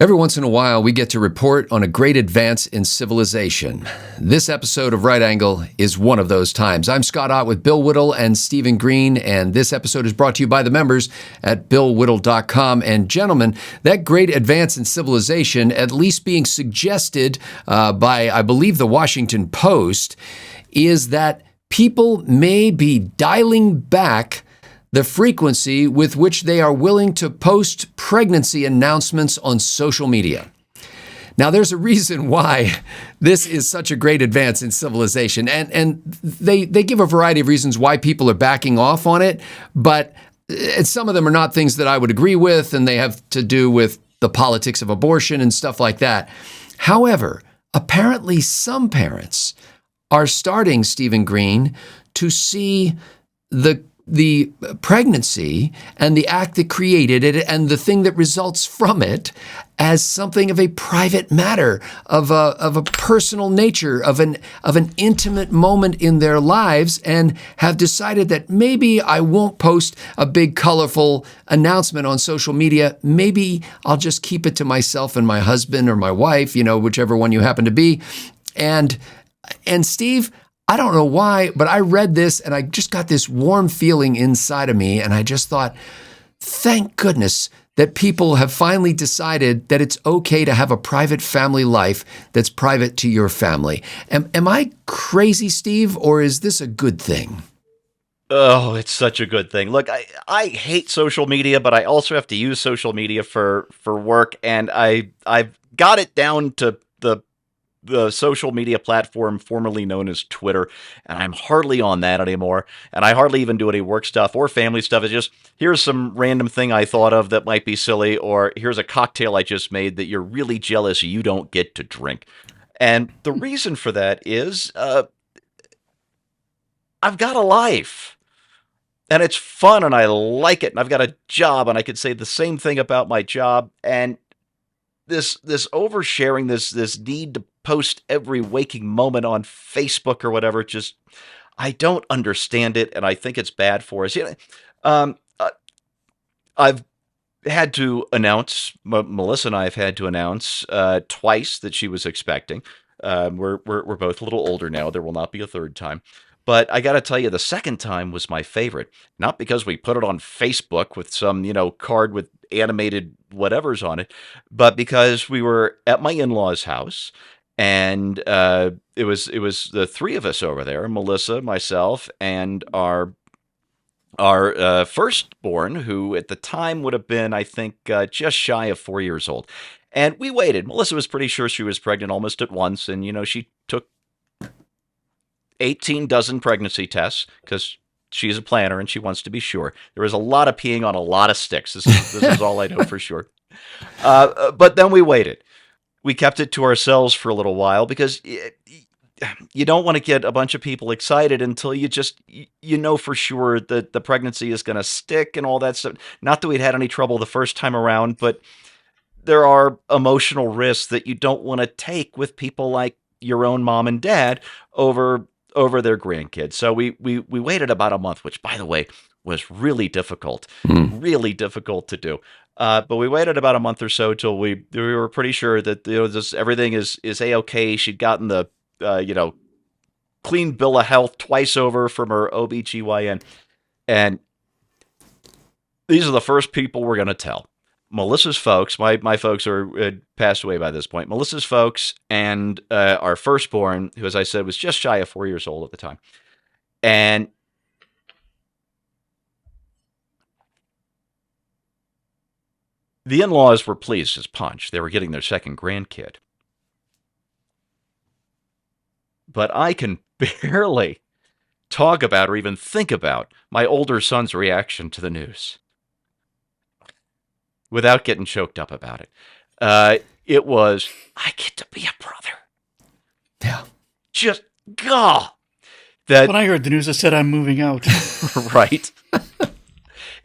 Every once in a while, we get to report on a great advance in civilization. This episode of Right Angle is one of those times. I'm Scott Ott with Bill Whittle and Stephen Green, and this episode is brought to you by the members at BillWhittle.com. And gentlemen, that great advance in civilization, at least being suggested by, I believe, the Washington Post, is that people may be dialing back the frequency with which they are willing to post pregnancy announcements on social media. Now, there's a reason why this is such a great advance in civilization, and they give a variety of reasons why people are backing off on it, but some of them are not things that I would agree with, and they have to do with the politics of abortion and stuff like that. However, apparently some parents are starting, Stephen Green, to see the pregnancy and the act that created it and the thing that results from it as something of a private matter, of a personal nature, of an intimate moment in their lives, and have decided that maybe I won't post a big colorful announcement on social media. Maybe I'll just keep it to myself and my husband or my wife, whichever one you happen to be. And Steve, I don't know why, but I read this and I just got this warm feeling inside of me. And I just thought, thank goodness that people have finally decided that it's okay to have a private family life that's private to your family. Am I crazy, Steve, or is this a good thing? Oh, it's such a good thing. Look, I hate social media, but I also have to use social media for work. And I've got it down to the social media platform formerly known as Twitter, and I'm hardly on that anymore, and I hardly even do any work stuff or family stuff. It's just, here's some random thing I thought of that might be silly, or here's a cocktail I just made that you're really jealous you don't get to drink. And the reason for that is, I've got a life, and it's fun, and I like it, and I've got a job, and I could say the same thing about my job, and this oversharing, this need to post every waking moment on Facebook or whatever, just, I don't understand it, and I think it's bad for us. I've had to announce, Melissa and I have had to announce twice that she was expecting. We're both a little older now. There will not be a third time. But I got to tell you, the second time was my favorite. Not because we put it on Facebook with some, card with animated whatevers on it, but because we were at my in-laws' house, and it was the three of us over there: Melissa, myself, and our firstborn, who at the time would have been, I think, just shy of 4 years old. And we waited. Melissa was pretty sure she was pregnant almost at once, and she took 18 dozen pregnancy tests because she's a planner and she wants to be sure. There was a lot of peeing on a lot of sticks. This is all I know for sure. But then we waited. We kept it to ourselves for a little while because you don't want to get a bunch of people excited until you know for sure that the pregnancy is going to stick and all that stuff. Not that we'd had any trouble the first time around, but there are emotional risks that you don't want to take with people like your own mom and dad over their grandkids. So we waited about a month, which, by the way, was really difficult to do. But we waited about a month or so till we were pretty sure that everything is A-okay. She'd gotten the clean bill of health twice over from her OBGYN. And these are the first people we're going to tell. Melissa's folks, my folks had passed away by this point. Melissa's folks and our firstborn, who, as I said, was just shy of 4 years old at the time. And the in-laws were pleased as punch. They were getting their second grandkid. But I can barely talk about or even think about my older son's reaction to the news without getting choked up about it. It was, I get to be a brother. Yeah. Just, God. When I heard the news, I said, I'm moving out. Right.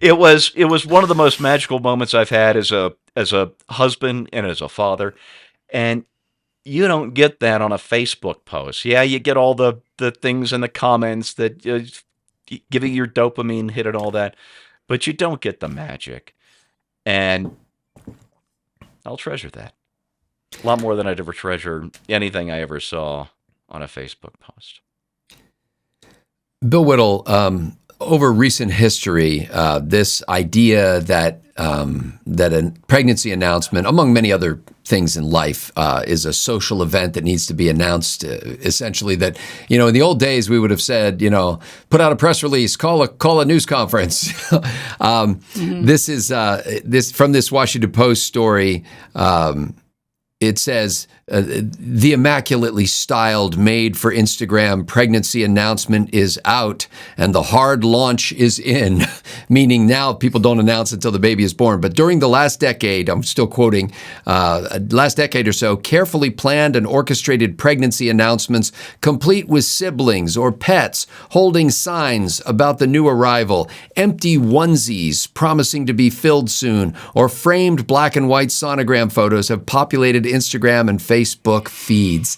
It was one of the most magical moments I've had as a husband and as a father. And you don't get that on a Facebook post. Yeah, you get all the things in the comments that giving your dopamine hit and all that, but you don't get the magic. And I'll treasure that. A lot more than I'd ever treasure anything I ever saw on a Facebook post. Bill Whittle, over recent history, this idea that that a pregnancy announcement, among many other things in life, is a social event that needs to be announced. Essentially, that in the old days we would have said, put out a press release, call a news conference. This is this from this Washington Post story. It says, the immaculately styled, made for Instagram pregnancy announcement is out and the hard launch is in, meaning now people don't announce until the baby is born. But during the last decade, I'm still quoting, last decade or so, carefully planned and orchestrated pregnancy announcements, complete with siblings or pets holding signs about the new arrival, empty onesies promising to be filled soon, or framed black and white sonogram photos have populated Instagram and Facebook feeds.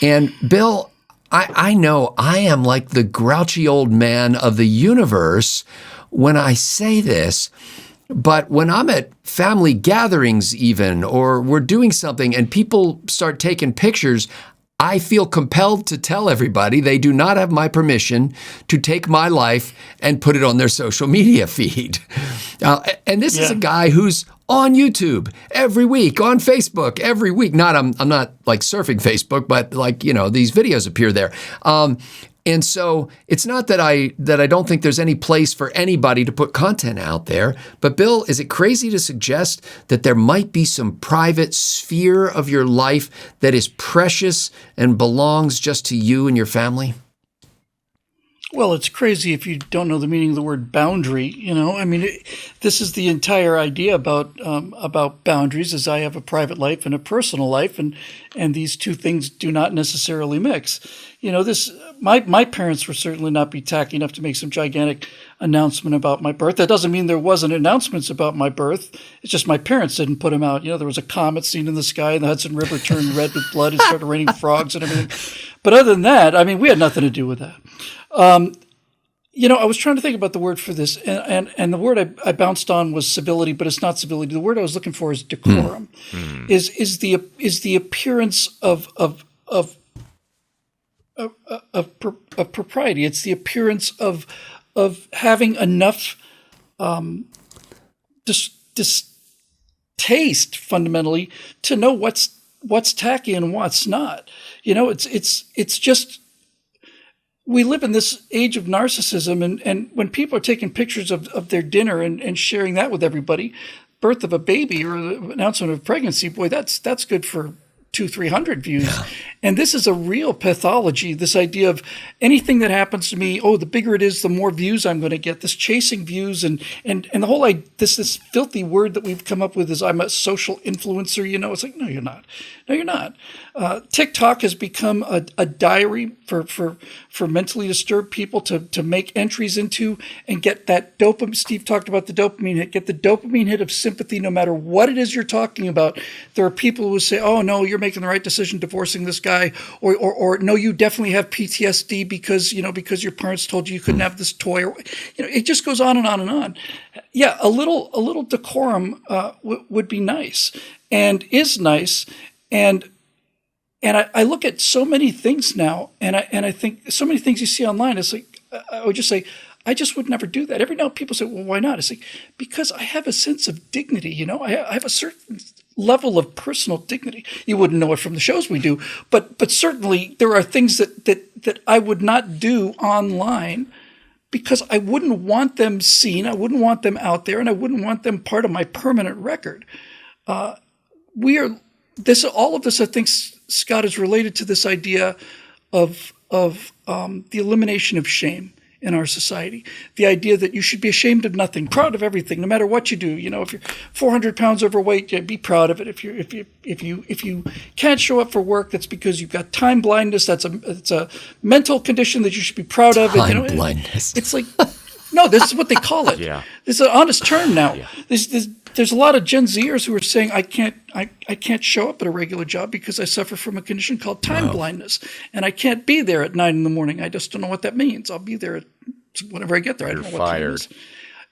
And Bill, I know I am like the grouchy old man of the universe when I say this, but when I'm at family gatherings even, or we're doing something and people start taking pictures, I feel compelled to tell everybody they do not have my permission to take my life and put it on their social media feed. And this is a guy who's on YouTube every week, on Facebook every week. I'm not like surfing Facebook, but like, these videos appear there. And so it's not that I don't think there's any place for anybody to put content out there. But Bill, is it crazy to suggest that there might be some private sphere of your life that is precious and belongs just to you and your family? Well, it's crazy if you don't know the meaning of the word boundary. This is the entire idea about boundaries. Is I have a private life and a personal life, and these two things do not necessarily mix. My parents were certainly not be tacky enough to make some gigantic announcement about my birth. That doesn't mean there wasn't announcements about my birth. It's just my parents didn't put them out. There was a comet seen in the sky, and the Hudson River turned red with blood. It started raining frogs and everything. But other than that, we had nothing to do with that. I was trying to think about the word for this, and the word I bounced on was civility, but it's not civility. The word I was looking for is decorum. Is the appearance of propriety. It's the appearance of having enough taste fundamentally to know what's tacky and what's not. It's just. We live in this age of narcissism, and when people are taking pictures of their dinner and sharing that with everybody, birth of a baby or the announcement of pregnancy, boy, that's good for 200-300 views. Yeah. And this is a real pathology, this idea of anything that happens to me, the bigger it is, the more views I'm going to get, this chasing views and the whole this filthy word that we've come up with is I'm a social influencer. It's like, no, you're not. No, you're not. TikTok has become a diary for mentally disturbed people to make entries into and get that dopamine. Steve talked about the dopamine hit. Get the dopamine hit of sympathy no matter what it is you're talking about. There are people who say, oh, no, you're making the right decision divorcing this guy. Or no, you definitely have PTSD because your parents told you couldn't have this toy. Or, it just goes on and on and on. Yeah, a little decorum would be nice and is nice. And I look at so many things now, and I think so many things you see online. It's like I would just say, I just would never do that. Every now people say, well, why not? It's like, because I have a sense of dignity. I have a certain level of personal dignity. You wouldn't know it from the shows we do, but certainly there are things that I would not do online because I wouldn't want them seen. I wouldn't want them out there, and I wouldn't want them part of my permanent record. All of this, I think, Scott, is related to this idea of the elimination of shame in our society. The idea that you should be ashamed of nothing, proud of everything, no matter what you do. If you're 400 pounds overweight, be proud of it. If you can't show up for work, that's because you've got time blindness. It's a mental condition that you should be proud of. Time blindness. It's like, no, this is what they call it. Yeah. It's an honest term now. Yeah. There's a lot of Gen Zers who are saying I can't show up at a regular job because I suffer from a condition called time blindness, and I can't be there at 9 a.m. I just don't know what that means. I'll be there whenever I get there. I don't know what that means.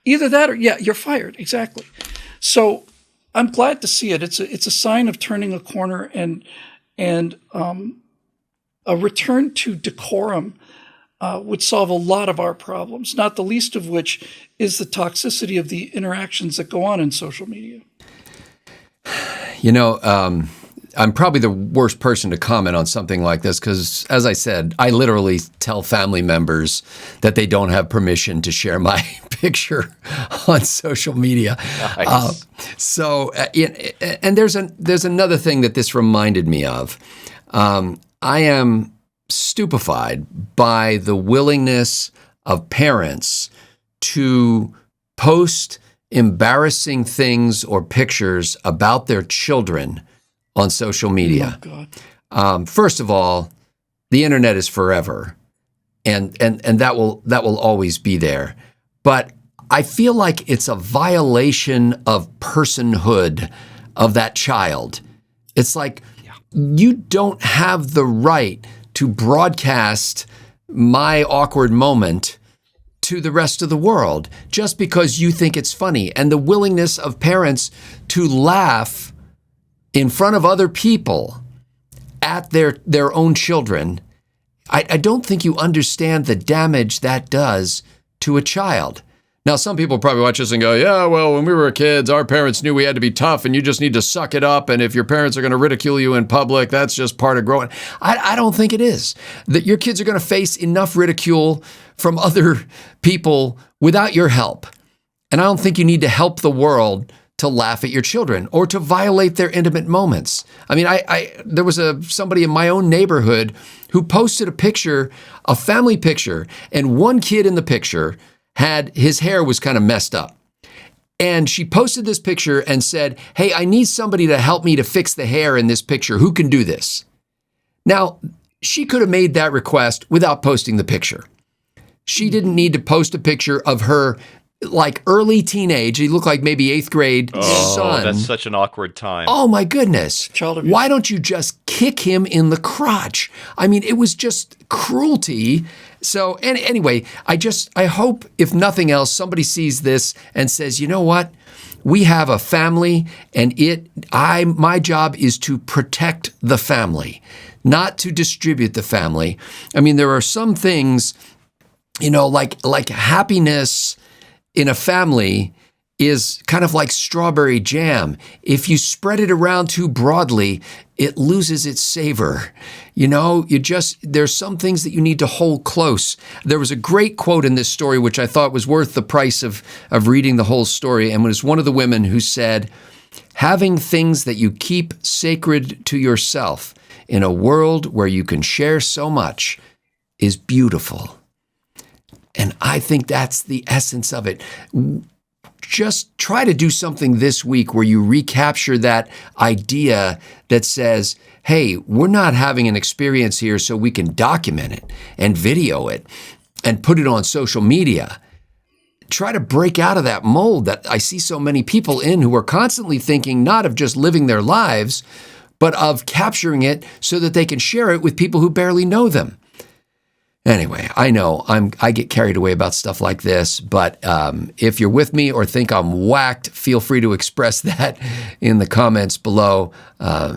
Either that or you're fired. Exactly. So I'm glad to see it. It's a sign of turning a corner and a return to decorum would solve a lot of our problems, not the least of which is the toxicity of the interactions that go on in social media. You know, I'm probably the worst person to comment on something like this because, as I said, I literally tell family members that they don't have permission to share my picture on social media. Nice. And there's another thing that this reminded me of. I am stupefied by the willingness of parents to post embarrassing things or pictures about their children on social media. Oh, God. First of all, the internet is forever, and that will always be there. But I feel like it's a violation of personhood of that child. It's like you don't have the right to broadcast my awkward moment to the rest of the world just because you think it's funny. And the willingness of parents to laugh in front of other people at their own children, I don't think you understand the damage that does to a child. Now, some people probably watch this and go, yeah, well, when we were kids, our parents knew we had to be tough and you just need to suck it up. And if your parents are going to ridicule you in public, that's just part of growing. I don't think it is. That your kids are going to face enough ridicule from other people without your help. And I don't think you need to help the world to laugh at your children or to violate their intimate moments. I mean, there was somebody in my own neighborhood who posted a picture, a family picture, and one kid in the picture had his hair was kind of messed up. And she posted this picture and said, hey, I need somebody to help me to fix the hair in this picture. Who can do this? Now, she could have made that request without posting the picture. She didn't need to post a picture of her like early teenage, he looked like maybe 8th grade son. That's such an awkward time. Oh my goodness. Child abuse. Why don't you just kick him in the crotch? I mean, it was just cruelty. So anyway, I hope if nothing else, somebody sees this and says, you know what? We have a family and my job is to protect the family, not to distribute the family. I mean, there are some things, like happiness in a family is kind of like strawberry jam. If you spread it around too broadly, it loses its savor. There's some things that you need to hold close. There was a great quote in this story, which I thought was worth the price of reading the whole story. And it was one of the women who said, having things that you keep sacred to yourself in a world where you can share so much is beautiful. And I think that's the essence of it. Just try to do something this week where you recapture that idea that says, hey, we're not having an experience here so we can document it and video it and put it on social media. Try to break out of that mold that I see so many people in who are constantly thinking not of just living their lives, but of capturing it so that they can share it with people who barely know them. Anyway, I know I get carried away about stuff like this, but if you're with me or think I'm whacked, feel free to express that in the comments below.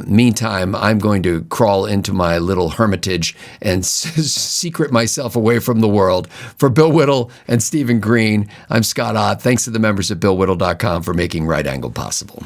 Meantime, I'm going to crawl into my little hermitage and secret myself away from the world. For Bill Whittle and Stephen Green, I'm Scott Ott. Thanks to the members at BillWhittle.com for making Right Angle possible.